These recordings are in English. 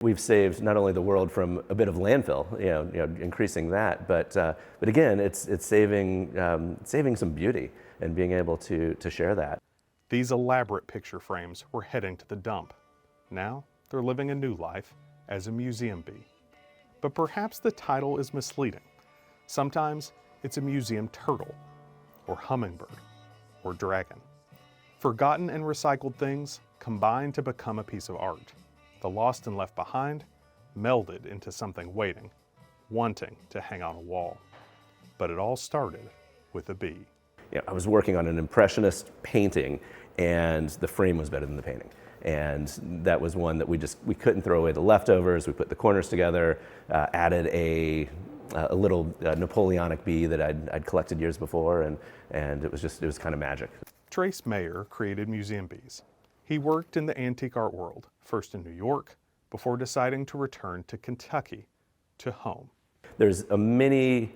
We've saved not only the world from a bit of landfill, increasing that, but again, it's saving some beauty and being able to share that. These elaborate picture frames were heading to the dump. Now they're living a new life as a museum bee. But perhaps the title is misleading. Sometimes it's a museum turtle, or hummingbird, or dragon. Forgotten and recycled things combine to become a piece of art. The lost and left behind melded into something waiting, wanting to hang on a wall. But it all started with a bee. I was working on an impressionist painting, and the frame was better than the painting. And that was one that we couldn't throw away the leftovers. We put the corners together, added a little Napoleonic bee that I'd collected years before, and it was kind of magic. Trace Mayer created museum bees. He worked in the antique art world, first in New York, before deciding to return to Kentucky, to home. There's many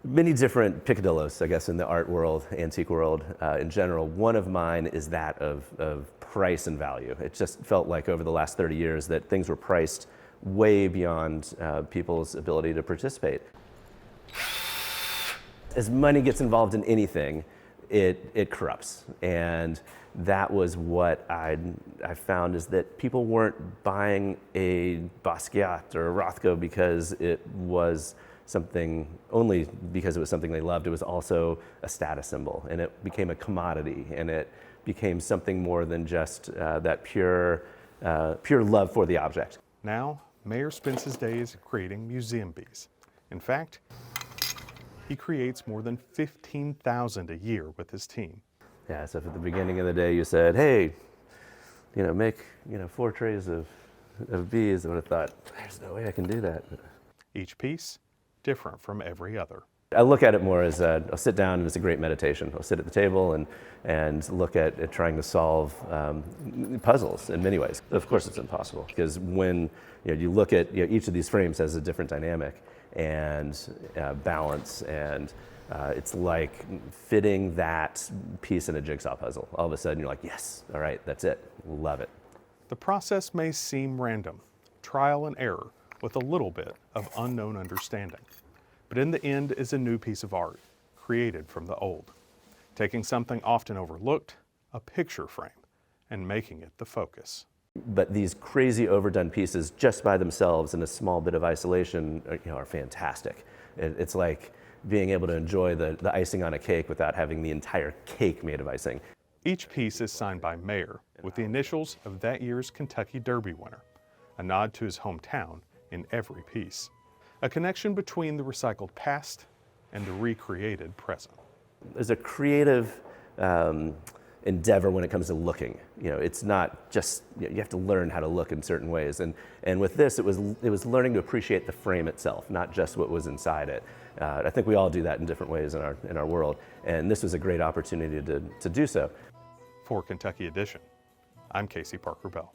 different picadillos, I guess, in the art world, antique world in general. One of mine is that of price and value. It just felt like over the last 30 years that things were priced way beyond people's ability to participate. As money gets involved in anything, it corrupts. And that was what I found, is that people weren't buying a Basquiat or a Rothko because it was something, only because it was something they loved. It was also a status symbol, and it became a commodity, and it became something more than just that pure love for the object. Now, Mayer spends his days creating museum bees. In fact, he creates more than 15,000 a year with his team. Yeah, so if at the beginning of the day you said, hey, make 4 trays of bees, I would have thought, there's no way I can do that. Each piece different from every other. I look at it more as I'll sit down and it's a great meditation. I'll sit at the table and look at trying to solve puzzles in many ways. Of course it's impossible, because when you look at each of these frames has a different dynamic and balance, and it's like fitting that piece in a jigsaw puzzle. All of a sudden you're like, yes, all right, that's it, love it. The process may seem random, trial and error with a little bit of unknown understanding. But in the end is a new piece of art, created from the old, taking something often overlooked, a picture frame, and making it the focus. But these crazy overdone pieces just by themselves in a small bit of isolation are fantastic. It's like being able to enjoy the icing on a cake without having the entire cake made of icing. Each piece is signed by Mayer with the initials of that year's Kentucky Derby winner, a nod to his hometown in every piece. A connection between the recycled past and the recreated present. There's a creative endeavor when it comes to looking. It's not just, you have to learn how to look in certain ways. And with this, it was learning to appreciate the frame itself, not just what was inside it. I think we all do that in different ways in our world. And this was a great opportunity to do so. For Kentucky Edition, I'm Casey Parker Bell.